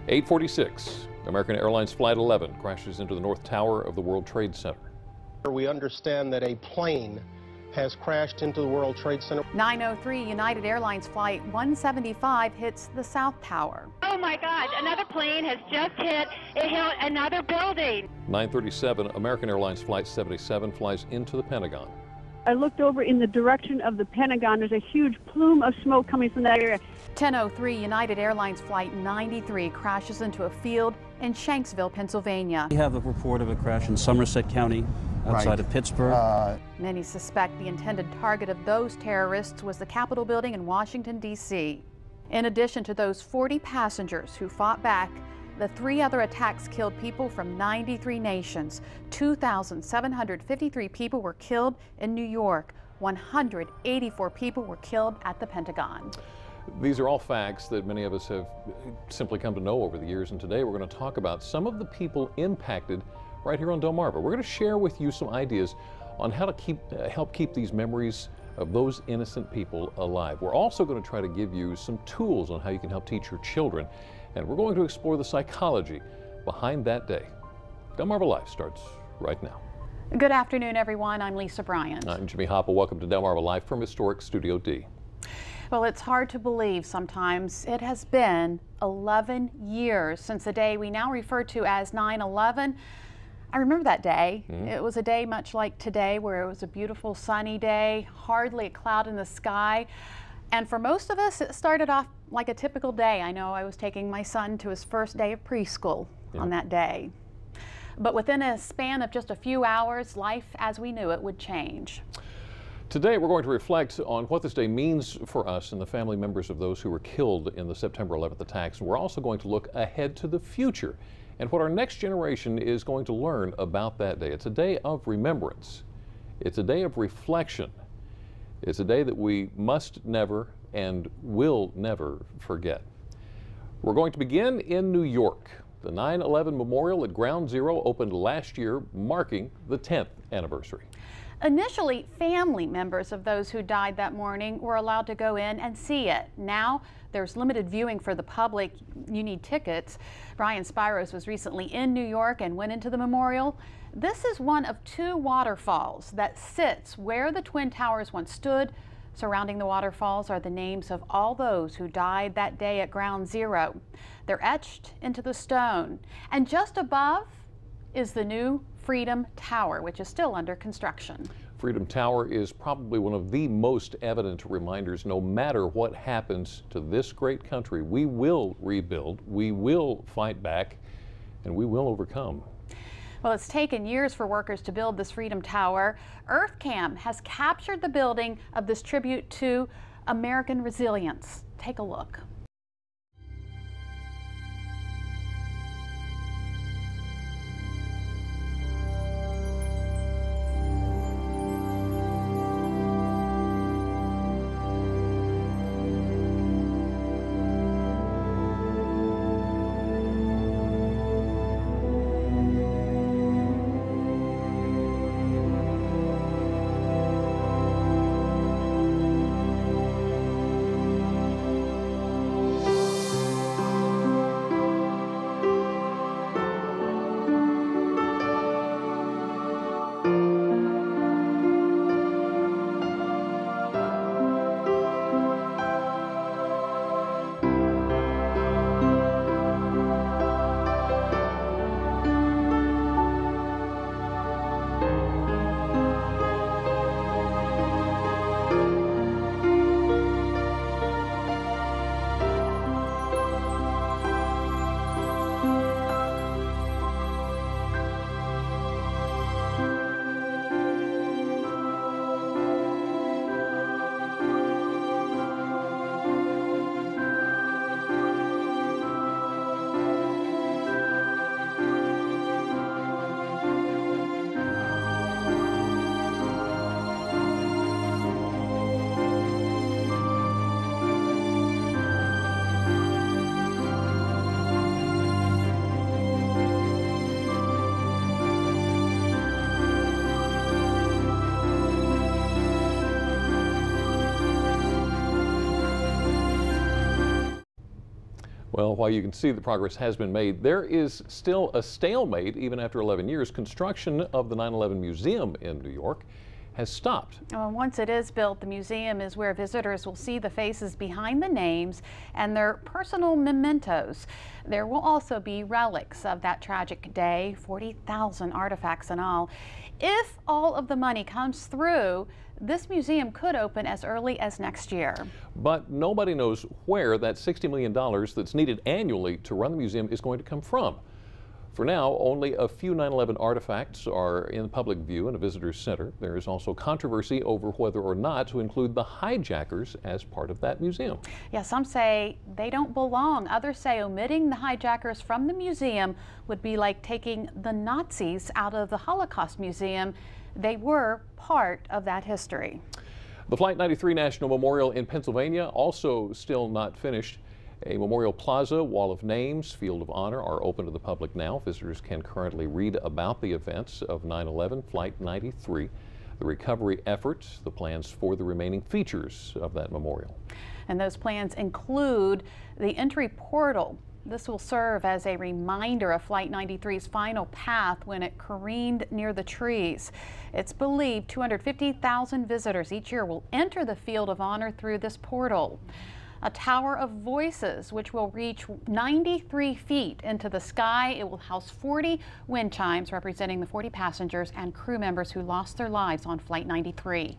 8:46, American Airlines Flight 11 crashes into the North Tower of the World Trade Center. We understand that a plane has crashed into the World Trade Center. 9:03, United Airlines Flight 175 hits the South Tower. Oh my God, another plane has just hit another building. 9:37, American Airlines Flight 77 flies into the Pentagon. I looked over in the direction of the Pentagon. There's a huge plume of smoke coming from that area. 10:03, United Airlines Flight 93 crashes into a field in Shanksville, Pennsylvania. We have a report of a crash in Somerset County, outside of Pittsburgh. Many suspect the intended target of those terrorists was the Capitol building in Washington, D.C. In addition to those 40 passengers who fought back, the 3 other attacks killed people from 93 nations. 2,753 people were killed in New York. 184 people were killed at the Pentagon. These are all facts that many of us have simply come to know over the years, and today we're going to talk about some of the people impacted right here on Delmarva. We're going to share with you some ideas on how to help keep these memories of those innocent people alive. We're also going to try to give you some tools on how you can help teach your children, and we're going to explore the psychology behind that day. Delmarva Live starts right now. Good afternoon, everyone. I'm Lisa Bryant. I'm Jimmy Hopple. Welcome to Delmarva Live from historic Studio D. Well, it's hard to believe sometimes. It has been 11 years since the day we now refer to as 9/11. I remember that day. It was a day much like today, where it was a beautiful sunny day, hardly a cloud in the sky. And for most of us, it started off like a typical day. I know I was taking my son to his first day of preschool on that day. But within a span of just a few hours, life as we knew it would change. Today we're going to reflect on what this day means for us and the family members of those who were killed in the September 11th attacks. And we're also going to look ahead to the future and what our next generation is going to learn about that day. It's a day of remembrance. It's a day of reflection. It's a day that we must never and will never forget. We're going to begin in New York. The 9/11 Memorial at Ground Zero opened last year, marking the 10th anniversary. Initially, family members of those who died that morning were allowed to go in and see it. Now, there's limited viewing for the public. You need tickets. Brian Spiros was recently in New York and went into the memorial. This is one of 2 waterfalls that sits where the Twin Towers once stood. Surrounding the waterfalls are the names of all those who died that day at Ground Zero. They're etched into the stone. And just above is the new Freedom Tower, which is still under construction. Freedom Tower is probably one of the most evident reminders, no matter what happens to this great country, we will rebuild, we will fight back, and we will overcome. Well, it's taken years for workers to build this Freedom Tower. EarthCam has captured the building of this tribute to American resilience. Take a look. Well, while you can see that progress has been made, there is still a stalemate even after 11 years. Construction of the 9/11 Museum in New York has stopped. Once it is built, the museum is where visitors will see the faces behind the names and their personal mementos. There will also be relics of that tragic day, 40,000 artifacts in all. If all of the money comes through, this museum could open as early as next year. But nobody knows where that $60 million that's needed annually to run the museum is going to come from. For now, only a few 9/11 artifacts are in public view in a visitor's center. There is also controversy over whether or not to include the hijackers as part of that museum. Yeah, some say they don't belong. Others say omitting the hijackers from the museum would be like taking the Nazis out of the Holocaust Museum. They were part of that history. The Flight 93 National Memorial in Pennsylvania also still not finished. A memorial plaza, wall of names, field of honor are open to the public now. Visitors can currently read about the events of 9/11 Flight 93, the recovery efforts, the plans for the remaining features of that memorial. And those plans include the entry portal. This will serve as a reminder of Flight 93's final path when it careened near the trees. It's believed 250,000 visitors each year will enter the field of honor through this portal. A tower of voices, which will reach 93 feet into the sky. It will house 40 wind chimes representing the 40 passengers and crew members who lost their lives on Flight 93.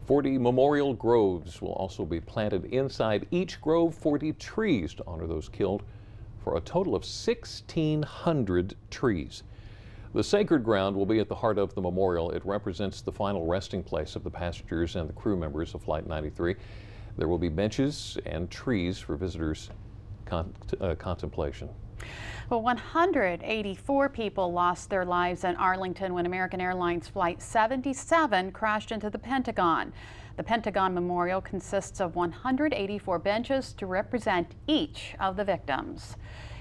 40 memorial groves will also be planted inside each grove, 40 trees to honor those killed, for a total of 1,600 trees. The sacred ground will be at the heart of the memorial. It represents the final resting place of the passengers and the crew members of Flight 93. There will be benches and trees for visitors' contemplation. Well, 184 people lost their lives in Arlington when American Airlines Flight 77 crashed into the Pentagon. The Pentagon Memorial consists of 184 benches to represent each of the victims.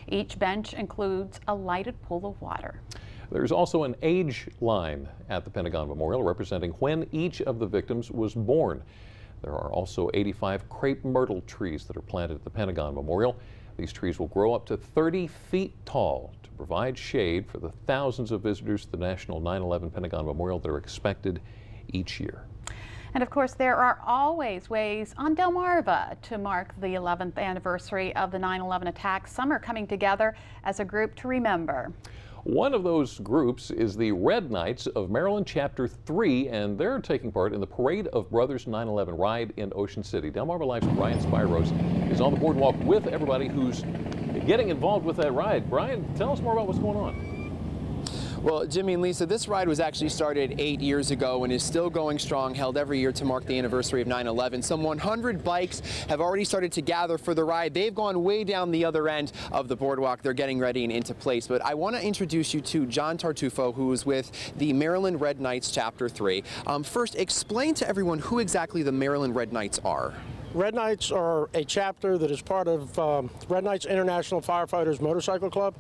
Each bench includes a lighted pool of water. There's also an age line at the Pentagon Memorial representing when each of the victims was born. There are also 85 crepe myrtle trees that are planted at the Pentagon Memorial. These trees will grow up to 30 feet tall to provide shade for the thousands of visitors to the National 9/11 Pentagon Memorial that are expected each year. And of course, there are always ways on Delmarva to mark the 11th anniversary of the 9/11 attacks. Some are coming together as a group to remember. One of those groups is the Red Knights of Maryland Chapter 3, and they're taking part in the Parade of Brothers 9/11 ride in Ocean City. Delmarva Life's Brian Spiros is on the boardwalk with everybody who's getting involved with that ride. Brian, tell us more about what's going on. Well, Jimmy and Lisa, this ride was actually started 8 years ago and is still going strong, held every year to mark the anniversary of 9/11. Some 100 bikes have already started to gather for the ride. They've gone way down the other end of the boardwalk. They're getting ready and into place. But I want to introduce you to John Tartufo, who is with the Maryland Red Knights Chapter 3. First, explain to everyone who exactly the Maryland Red Knights are. Red Knights are a chapter that is part of Red Knights International Firefighters Motorcycle Club,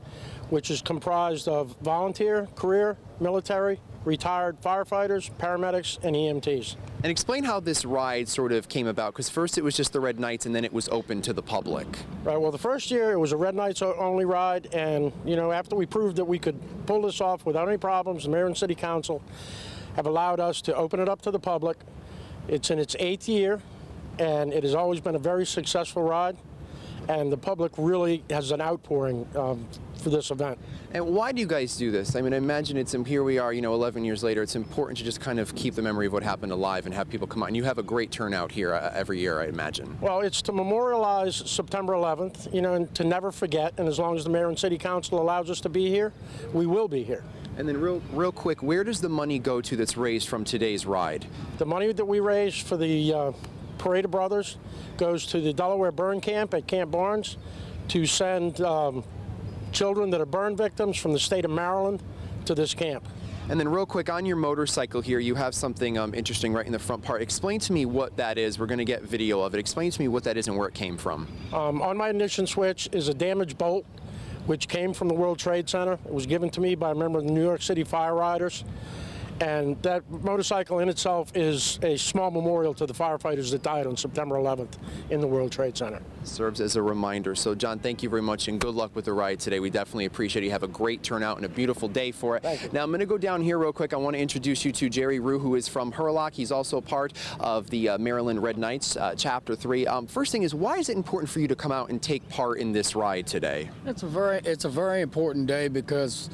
which is comprised of volunteer, career, military, retired firefighters, paramedics, and EMTs. And explain how this ride sort of came about, because first it was just the Red Knights and then it was open to the public. Right, well, the first year it was a Red Knights only ride, and you know, after we proved that we could pull this off without any problems, the Mayor and City Council have allowed us to open it up to the public. It's in its 8th year, and it has always been a very successful ride, and the public really has an outpouring for this event. And why do you guys do this? I mean, I imagine it's, here we are, 11 years later, it's important to just kind of keep the memory of what happened alive and have people come out. And you have a great turnout here every year, I imagine. Well, it's to memorialize September 11th, and to never forget, and as long as the Mayor and City Council allows us to be here, we will be here. And then real quick, where does the money go to that's raised from today's ride? The money that we raised for the Parade of Brothers goes to the Delaware Burn Camp at Camp Barnes to send children that are burn victims from the state of Maryland to this camp. And then real quick, on your motorcycle here, you have something interesting right in the front part. Explain to me what that is. We're going to get video of it. Explain to me what that is and where it came from. On my ignition switch is a damaged bolt, which came from the World Trade Center. It was given to me by a member of the New York City Fire Riders. And that motorcycle in itself is a small memorial to the firefighters that died on September 11th in the World Trade Center. Serves as a reminder. So, John, thank you very much and good luck with the ride today. We definitely appreciate it. You have a great turnout and a beautiful day for it. Thank you. Now, I'm going to go down here real quick. I want to introduce you to Jerry Rue, who is from Hurlock. He's also part of the Maryland Red Knights, Chapter 3. First thing is, why is it important for you to come out and take part in this ride today? It's a very important day because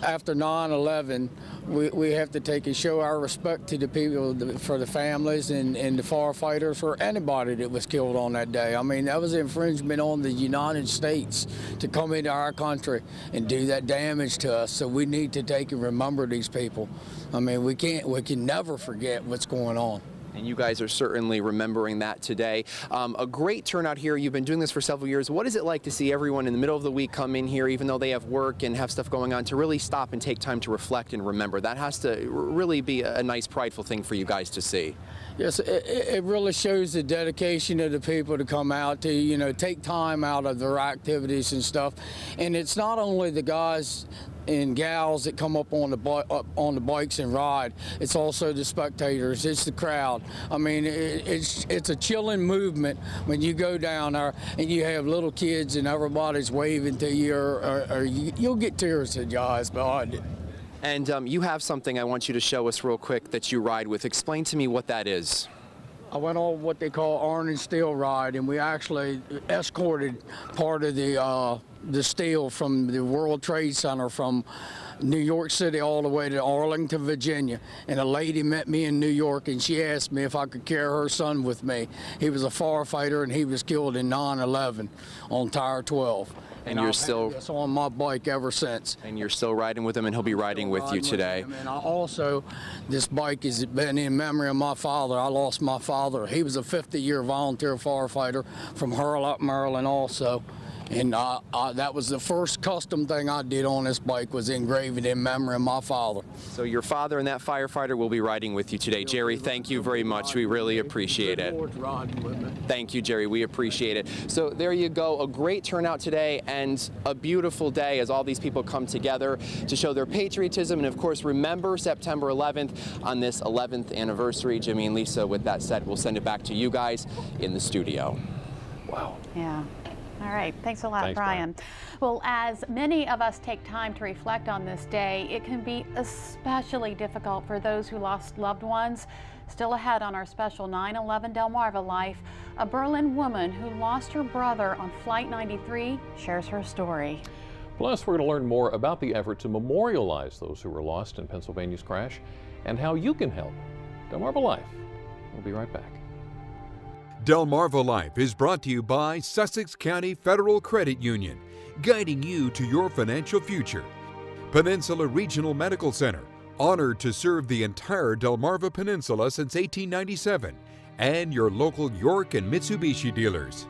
after 9/11, we have to take and show our respect to the people, for the families and the firefighters, or anybody that was killed on that day. I mean, that was an infringement on the United States to come into our country and do that damage to us. So we need to take and remember these people. I mean, we can never forget what's going on. And you guys are certainly remembering that today. A great turnout here. You've been doing this for several years. What is it like to see everyone in the middle of the week come in here, even though they have work and have stuff going on, to really stop and take time to reflect and remember? That has to really be a nice, prideful thing for you guys to see. Yes, it really shows the dedication of the people to come out to, you know, take time out of their activities and stuff. And it's not only the guys and gals that come up on the bikes and ride. It's also the spectators. It's the crowd. I mean, it's a chilling movement when you go down there and you have little kids and everybody's waving to you, or you'll get tears in your eyes behind it. And you have something I want you to show us real quick that you ride with. Explain to me what that is. I went on what they call iron and steel ride, and we actually escorted part of the steel from the World Trade Center from New York City all the way to Arlington, Virginia. And a lady met me in New York, and she asked me if I could carry her son with me. He was a firefighter, and he was killed in 9/11 on Tire 12. And you're I've still had this on my bike ever since. And you're still riding with him, and he'll be riding with you today. And I also, this bike has been in memory of my father. I lost my father. He was a 50-year volunteer firefighter from Hurlock, Maryland also. And that was the first custom thing I did on this bike, was engrave it in memory of my father. So your father and that firefighter will be riding with you today. Jerry, thank you very much. We really appreciate it. Thank you, Jerry. We appreciate it. So there you go. A great turnout today and a beautiful day as all these people come together to show their patriotism and, of course, remember September 11th on this 11th anniversary. Jimmy and Lisa, with that said, we'll send it back to you guys in the studio. Wow. Yeah. All right. Thanks a lot, Thanks, Brian. Well, as many of us take time to reflect on this day, it can be especially difficult for those who lost loved ones. Still ahead on our special 9/11 Delmarva Life, a Berlin woman who lost her brother on Flight 93 shares her story. Plus, we're going to learn more about the effort to memorialize those who were lost in Pennsylvania's crash and how you can help. Delmarva Life. We'll be right back. Delmarva Life is brought to you by Sussex County Federal Credit Union, guiding you to your financial future. Peninsula Regional Medical Center, honored to serve the entire Delmarva Peninsula since 1897, and your local York and Mitsubishi dealers.